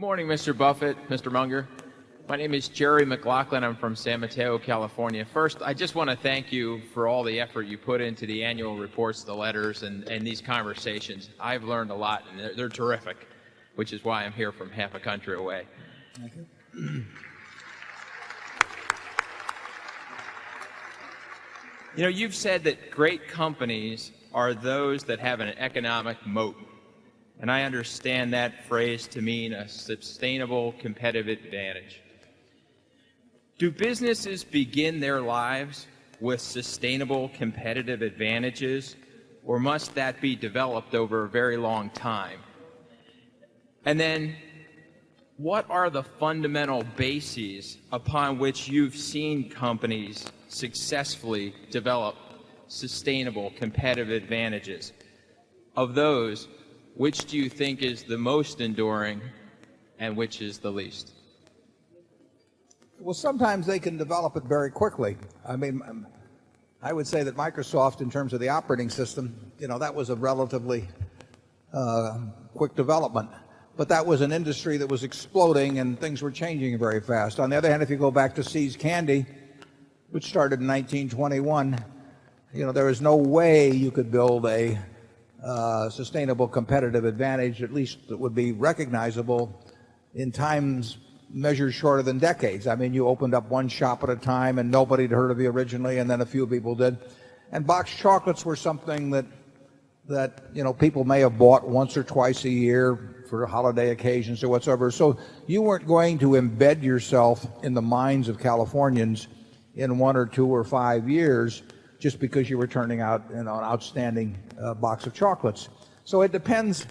morning, Mr. Buffett, Mr. Munger. My name is Jerry McLaughlin. I'm from San Mateo, California. First, I just want to thank you for all the effort you put into the annual reports, the letters, and these conversations. I've learned a lot, and they're terrific, which is why I'm here from half a country away. Thank you. You know, you've said that great companies are those that have an economic moat. And I understand that phrase to mean a sustainable competitive advantage. Do businesses begin their lives with sustainable competitive advantages, or must that be developed over a very long time? And then, what are the fundamental bases upon which you've seen companies successfully develop sustainable competitive advantages? Of those, which do you think is the most enduring and which is the least? Well, sometimes they can develop it very quickly. I mean, I would say that Microsoft, in terms of the operating system, that was a relatively quick development. But that was an industry that was exploding and things were changing very fast. On the other hand, if you go back to Sizzcandy, which started in 1921, there is no way you could build a sustainable competitive advantage, at least that would be recognizable in times measured shorter than decades. I mean, you opened up one shop at a time and nobody had heard of you originally, and then a few people did. And boxed chocolates were something that people may have bought once or twice a year for holiday occasions or whatsoever. So you weren't going to embed yourself in the minds of Californians in 1 or 2 or 5 years just because you were turning out an outstanding box of chocolates. So it depends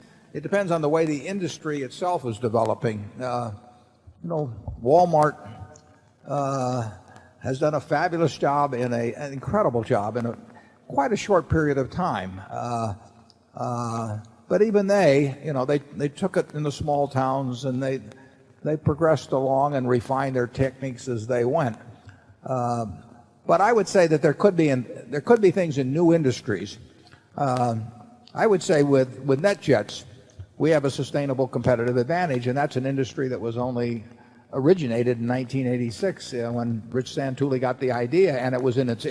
on the way the industry itself is developing. Walmart has done a fabulous job an incredible job in quite a short period of time. But even they took it in the small towns and they progressed along and refined their techniques as they went. But I would say that there could be things in new industries. I would say with NetJets, we have a sustainable competitive advantage, and that's an industry that was only originated in 1986 when Rich Santulli got the idea, and it was in its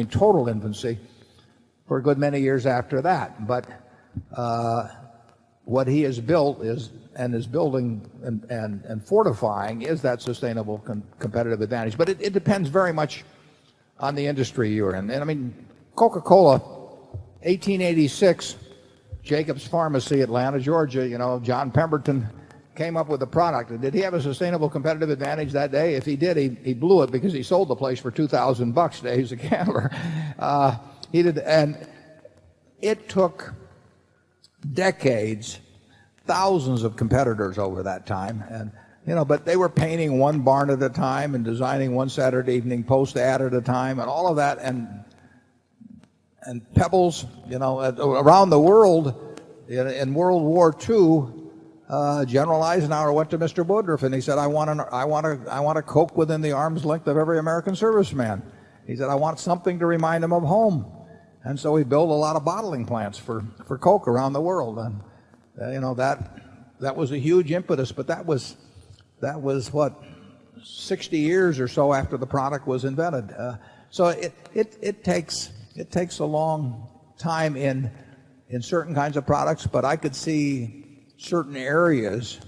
total infancy for a good many years after that. But what he has built is building and fortifying is that sustainable competitive advantage. But it depends very much on the industry you're in. And I mean, Coca-Cola, 1886, Jacobs Pharmacy, Atlanta, Georgia, John Pemberton came up with a product. Did he have a sustainable competitive advantage that day? If he did, he blew it because he sold the place for $2,000 today. He's a gambler. He did, and it took decades, thousands of competitors over that time, and but they were painting one barn at a time and designing one Saturday Evening Post ad at a time and all of that, and Pebbles, around the world. In World War II, General Eisenhower went to Mr. Woodruff and he said, I want a Coke within the arm's length of every American serviceman. He said, I want something to remind him of home. And so he built a lot of bottling plants for Coke around the world. And that was a huge impetus, but that was what, 60 years or so after the product was invented. So it takes a long time in certain kinds of products, but I could see certain areas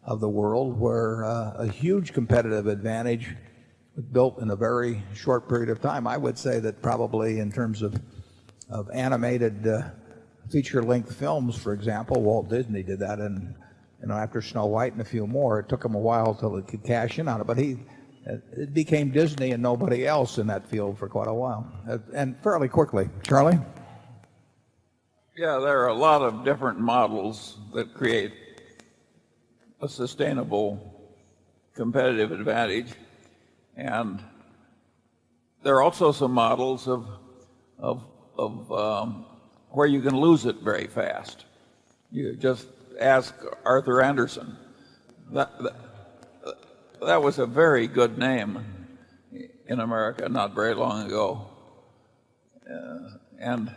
of the world where a huge competitive advantage was built in a very short period of time. I would say that probably in terms of animated feature-length films, for example, Walt Disney did that, and after Snow White and a few more, it took him a while till it could cash in on it. But it became Disney and nobody else in that field for quite a while, and fairly quickly. Charlie? Yeah, there are a lot of different models that create a sustainable competitive advantage, and there are also some models of where you can lose it very fast. You just ask Arthur Andersen. That was a very good name in America not very long ago. And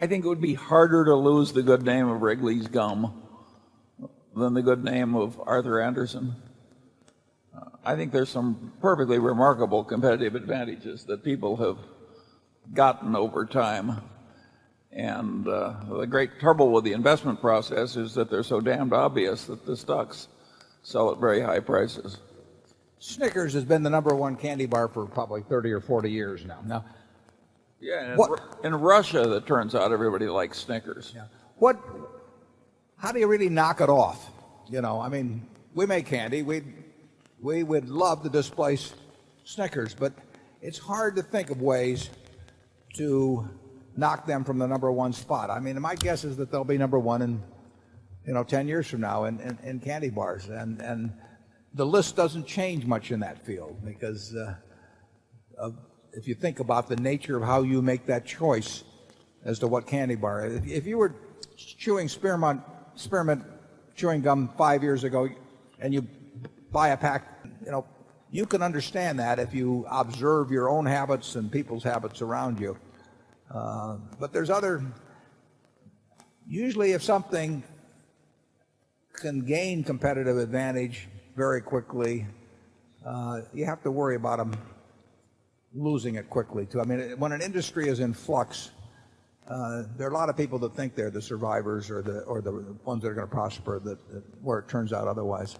I think it would be harder to lose the good name of Wrigley's gum than the good name of Arthur Andersen. I think there's some perfectly remarkable competitive advantages that people have gotten over time. And the great trouble with the investment process is that they're so damned obvious that the stocks sell at very high prices. Snickers has been the #1 candy bar for probably 30 or 40 years now. Yeah, What- in Russia, it turns out everybody likes Snickers. Yeah. How do you really knock it off? You know, I mean, we make candy. We would love to displace Snickers, but it's hard to think of ways to knock them from the #1 spot. I mean, my guess is that they'll be #1 in 10 years from now in candy bars, and the list doesn't change much in that field because if you think about the nature of how you make that choice as to what candy bar. If you were chewing spearmint chewing gum 5 years ago and you buy a pack, you can understand that if you observe your own habits and people's habits around you. But there's usually if something can gain competitive advantage very quickly, you have to worry about them losing it quickly too. I mean, when an industry is in flux, there are a lot of people that think they're the survivors or the ones that are going to prosper where it turns out otherwise.